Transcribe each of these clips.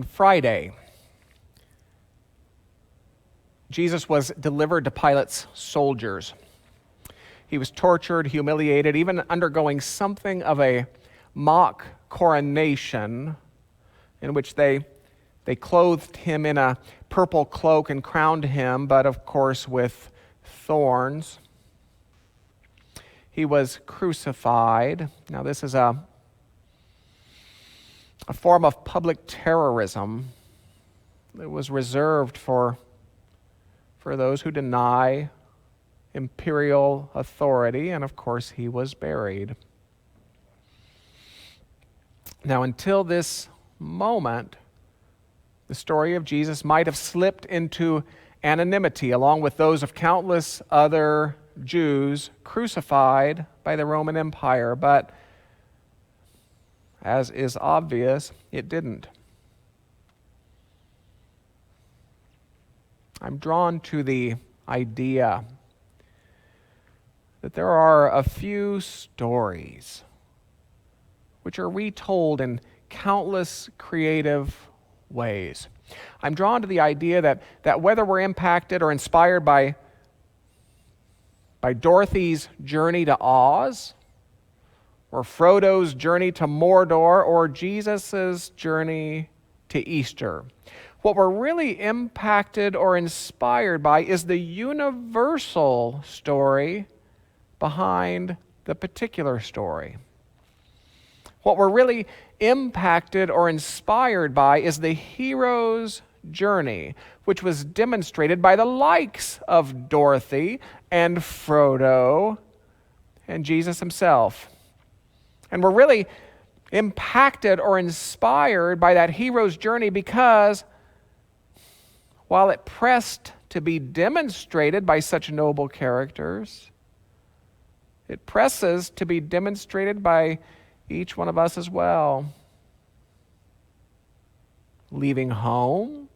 Friday, Jesus was delivered to Pilate's soldiers. He was tortured, humiliated, even undergoing something of a mock coronation in which they clothed him in a purple cloak and crowned him, but of course with thorns. He was crucified. Now this is a form of public terrorism that was reserved for those who deny imperial authority, and of course he was buried. Now until this moment, the story of Jesus might have slipped into anonymity along with those of countless other Jews crucified by the Roman Empire, but as is obvious, it didn't. I'm drawn to the idea that there are a few stories which are retold in countless creative ways. I'm drawn to the idea that whether we're impacted or inspired by Dorothy's journey to Oz, or Frodo's journey to Mordor, or Jesus' journey to Easter, what we're really impacted or inspired by is the universal story behind the particular story. What we're really impacted or inspired by is the hero's journey, which was demonstrated by the likes of Dorothy and Frodo and Jesus himself. And we're really impacted or inspired by that hero's journey because while it pressed to be demonstrated by such noble characters, it presses to be demonstrated by each one of us as well. Leaving home,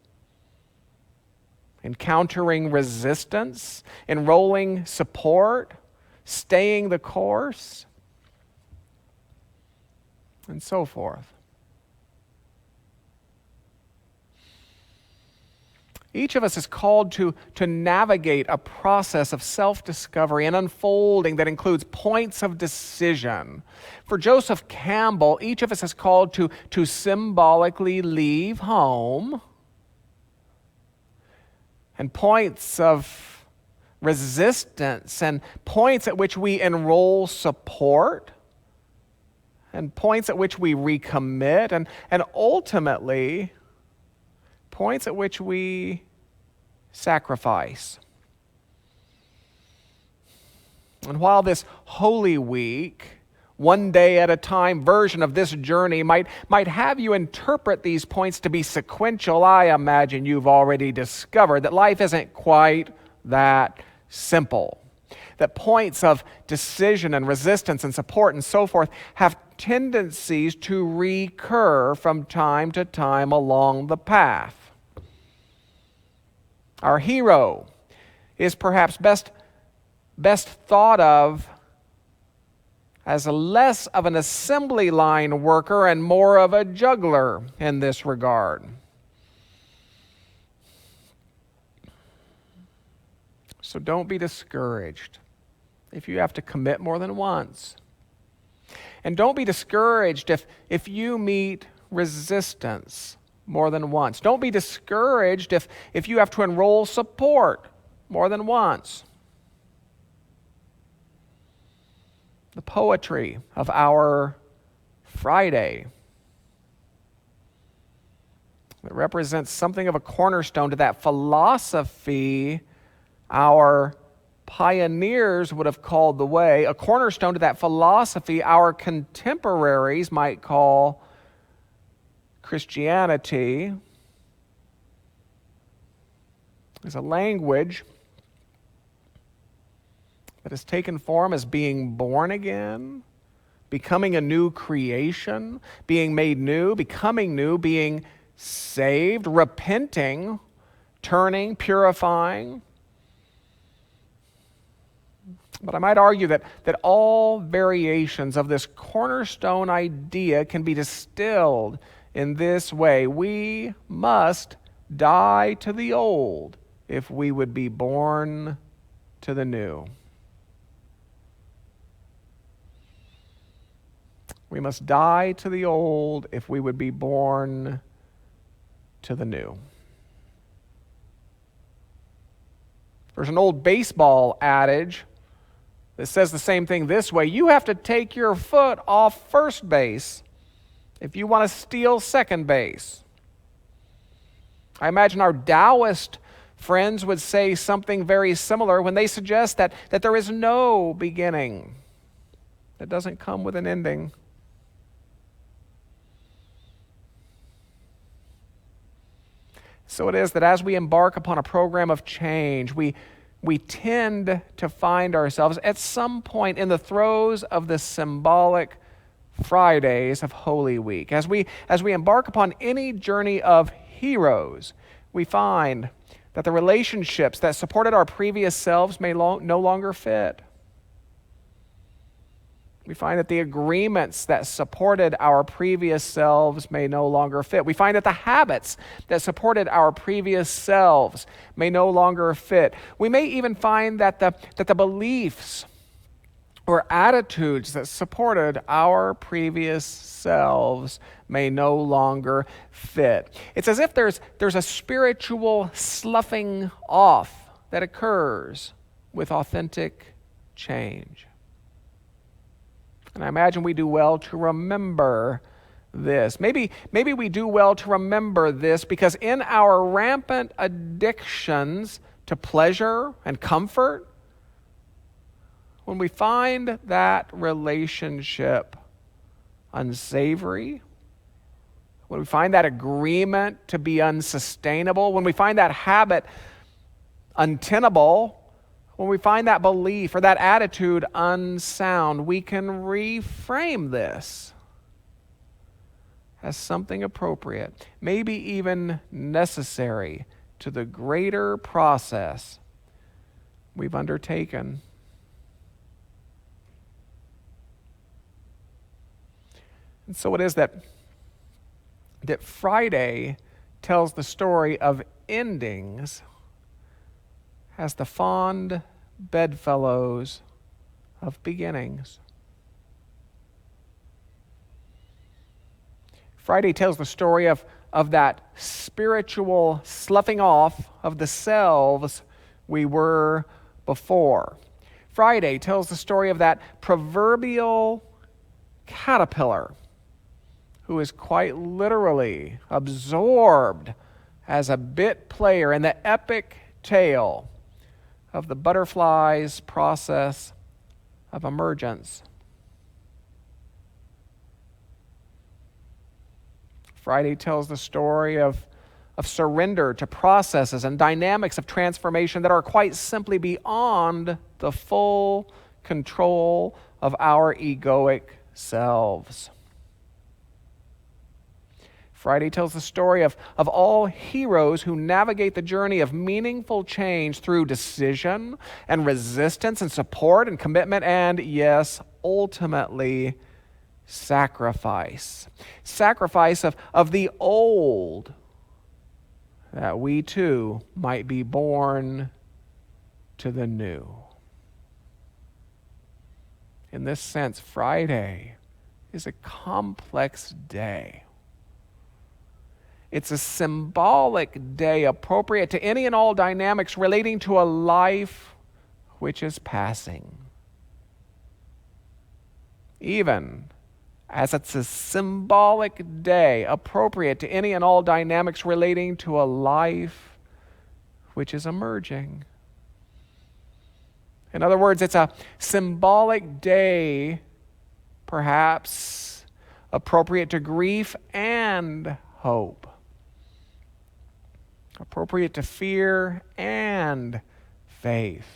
encountering resistance, enrolling support, staying the course, and so forth. Each of us is called to navigate a process of self-discovery and unfolding that includes points of decision. For Joseph Campbell, each of us is called to symbolically leave home, and points of resistance and points at which we enroll support and points at which we recommit and ultimately points at which we sacrifice. And while this Holy Week, one day at a time version of this journey might have you interpret these points to be sequential, I imagine you've already discovered that life isn't quite that simple. That points of decision and resistance and support and so forth have tendencies to recur from time to time along the path. Our hero is perhaps best thought of as less of an assembly line worker and more of a juggler in this regard. So don't be discouraged if you have to commit more than once. And don't be discouraged if you meet resistance more than once. Don't be discouraged if you have to enroll support more than once. The poetry of our Friday that represents something of a cornerstone to that philosophy our pioneers would have called the way, a cornerstone to that philosophy our contemporaries might call Christianity, is a language that has taken form as being born again, becoming a new creation, being made new, becoming new, being saved, repenting, turning, purifying. But I might argue that all variations of this cornerstone idea can be distilled in this way. We must die to the old if we would be born to the new. We must die to the old if we would be born to the new. There's an old baseball adage that says the same thing this way: you have to take your foot off first base if you want to steal second base. I imagine our Taoist friends would say something very similar when they suggest that there is no beginning that doesn't come with an ending. So it is that as we embark upon a program of change, we tend to find ourselves at some point in the throes of the symbolic Fridays of Holy Week. As we embark upon any journey of heroes, we find that the relationships that supported our previous selves may no longer fit. We find that the agreements that supported our previous selves may no longer fit. We find that the habits that supported our previous selves may no longer fit. We may even find that the beliefs or attitudes that supported our previous selves may no longer fit. It's as if there's a spiritual sloughing off that occurs with authentic change. And I imagine we do well to remember this. Maybe we do well to remember this because in our rampant addictions to pleasure and comfort, when we find that relationship unsavory, when we find that agreement to be unsustainable, when we find that habit untenable, when we find that belief or that attitude unsound, we can reframe this as something appropriate, maybe even necessary to the greater process we've undertaken. And so it is that Friday tells the story of endings as the fond bedfellows of beginnings. Friday tells the story of that spiritual sloughing off of the selves we were before. Friday tells the story of that proverbial caterpillar who is quite literally absorbed as a bit player in the epic tale of the butterfly's process of emergence. Friday tells the story of surrender to processes and dynamics of transformation that are quite simply beyond the full control of our egoic selves. Friday tells the story of all heroes who navigate the journey of meaningful change through decision and resistance and support and commitment and, yes, ultimately, sacrifice. Sacrifice of the old, that we too might be born to the new. In this sense, Friday is a complex day. It's a symbolic day appropriate to any and all dynamics relating to a life which is passing. Even as it's a symbolic day appropriate to any and all dynamics relating to a life which is emerging. In other words, it's a symbolic day, perhaps appropriate to grief and hope. Appropriate to fear and faith.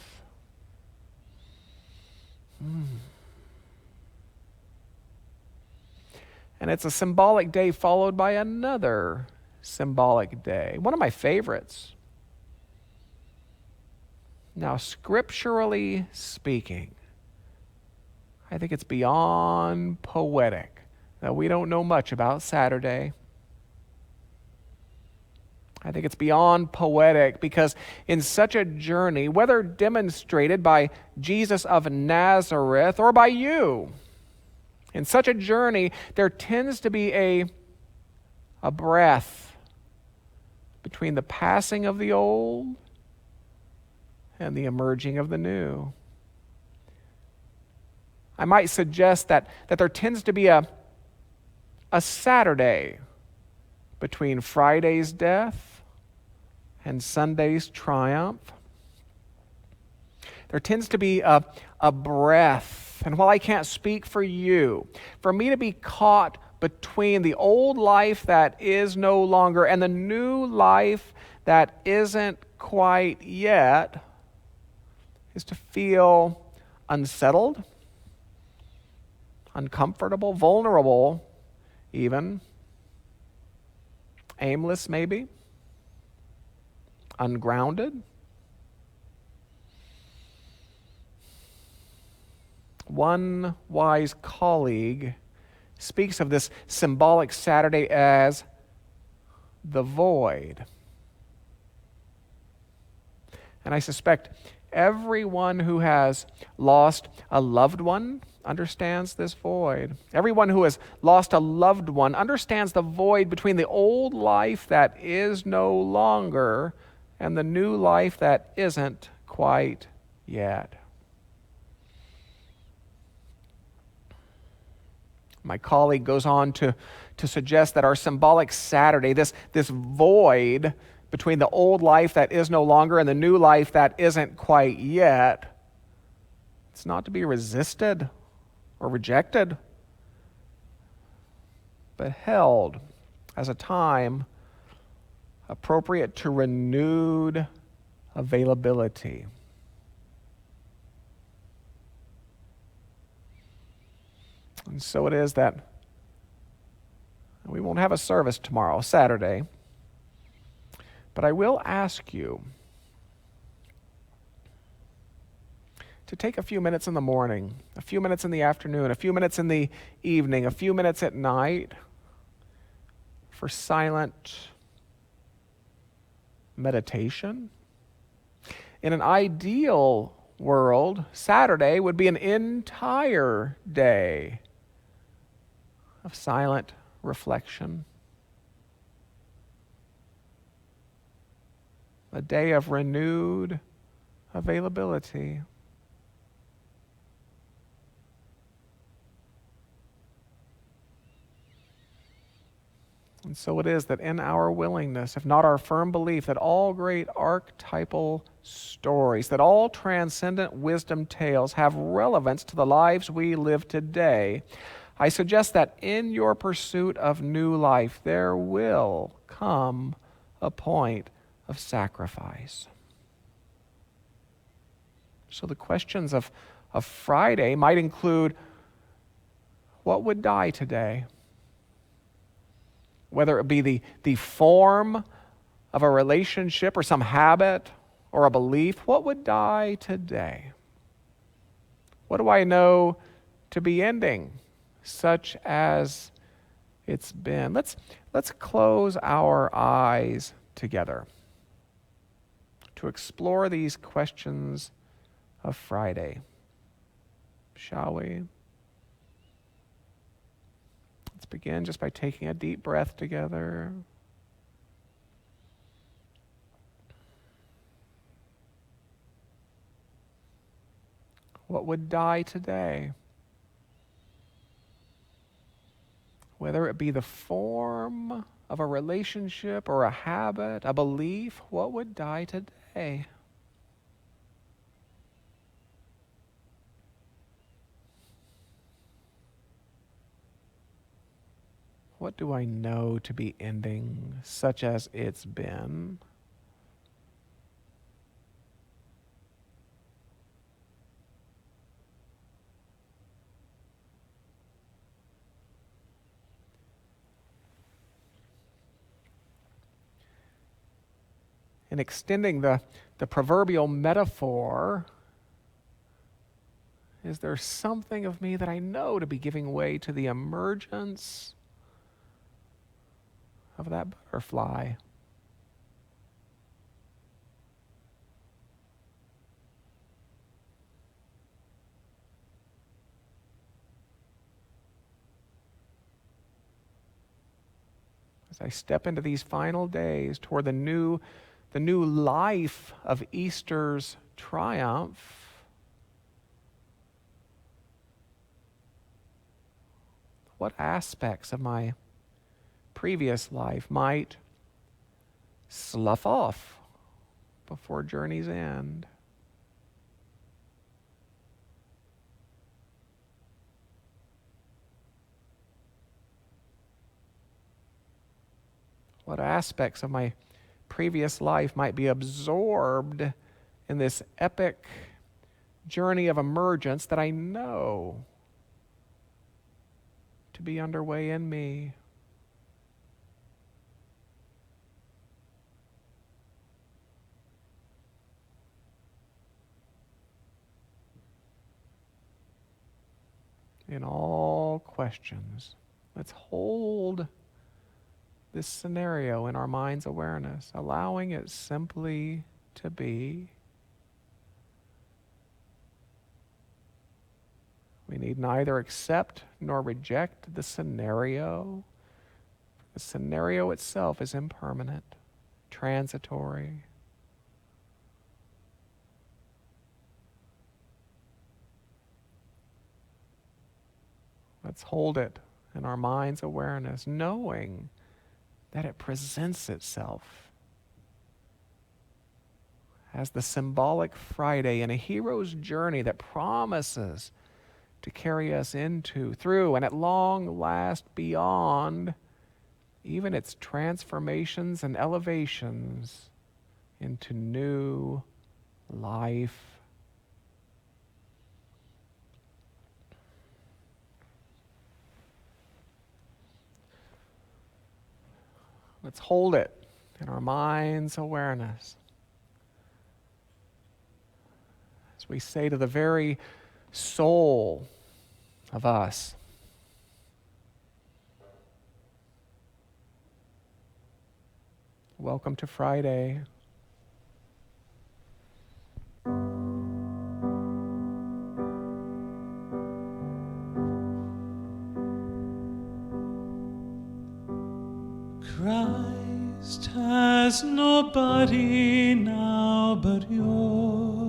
And it's a symbolic day followed by another symbolic day. One of my favorites. Now, scripturally speaking, I think it's beyond poetic that we don't know much about Saturday. I think it's beyond poetic because in such a journey, whether demonstrated by Jesus of Nazareth or by you, in such a journey, there tends to be a breath between the passing of the old and the emerging of the new. I might suggest that there tends to be a Saturday between Friday's death and Sunday's triumph. There tends to be a breath. And while I can't speak for you, for me to be caught between the old life that is no longer and the new life that isn't quite yet is to feel unsettled, uncomfortable, vulnerable even, aimless maybe, ungrounded. One wise colleague speaks of this symbolic Saturday as the void. And I suspect everyone who has lost a loved one understands this void. Everyone who has lost a loved one understands the void between the old life that is no longer and the new life that isn't quite yet. My colleague goes on to suggest that our symbolic Saturday, this void between the old life that is no longer and the new life that isn't quite yet, it's not to be resisted or rejected, but held as a time appropriate to renewed availability. And so it is that we won't have a service tomorrow, Saturday, but I will ask you to take a few minutes in the morning, a few minutes in the afternoon, a few minutes in the evening, a few minutes at night for silent meditation. In an ideal world, Saturday would be an entire day of silent reflection, a day of renewed availability. And so it is that in our willingness, if not our firm belief, that all great archetypal stories, that all transcendent wisdom tales have relevance to the lives we live today, I suggest that in your pursuit of new life, there will come a point of sacrifice. So the questions of Friday might include, what would die today? Whether it be the form of a relationship or some habit or a belief, what would die today? What do I know to be ending, such as it's been? Let's close our eyes together to explore these questions of Friday. Shall we? Let's begin just by taking a deep breath together. What would die today? Whether it be the form of a relationship or a habit, a belief, what would die today? What do I know to be ending, such as it's been? In extending the proverbial metaphor, is there something of me that I know to be giving way to the emergence of that butterfly? as I step into these final days toward the new life of Easter's triumph, what aspects of my previous life might slough off before journey's end? What aspects of my previous life might be absorbed in this epic journey of emergence that I know to be underway in me? In all questions, let's hold this scenario in our mind's awareness, allowing it simply to be. We need neither accept nor reject the scenario. The scenario itself is impermanent, transitory. Let's hold it in our mind's awareness, knowing that it presents itself as the symbolic Friday in a hero's journey that promises to carry us into, through, and at long last beyond even its transformations and elevations into new life. Let's hold it in our mind's awareness as we say to the very soul of us, welcome to Friday. Christ has no body now but yours,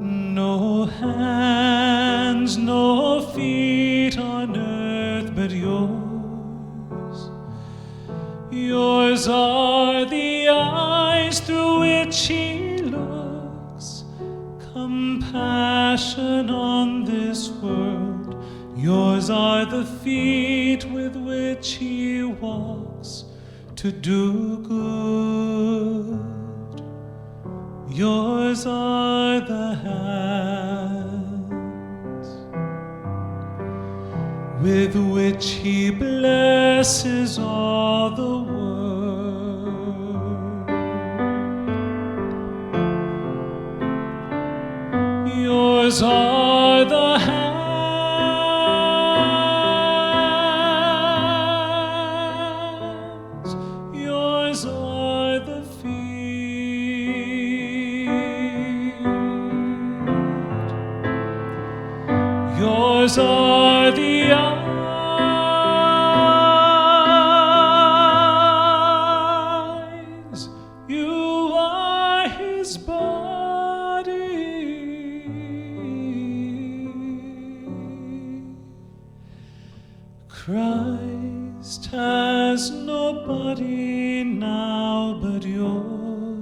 no hands, no feet on earth but yours. Yours are the eyes through which he looks, compassion on this world. Yours are the feet with which he walks to do good. Yours are the hands with which he blesses all the world. Yours are the hands yours are the eyes, you are his body. Christ has no body now but yours,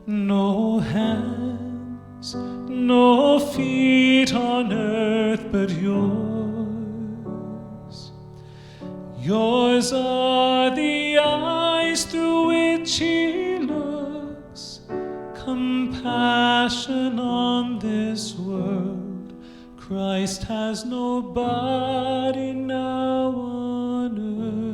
no hands, no feet on earth but yours. Yours are the eyes through which he looks, compassion on this world. Christ has no body now on earth.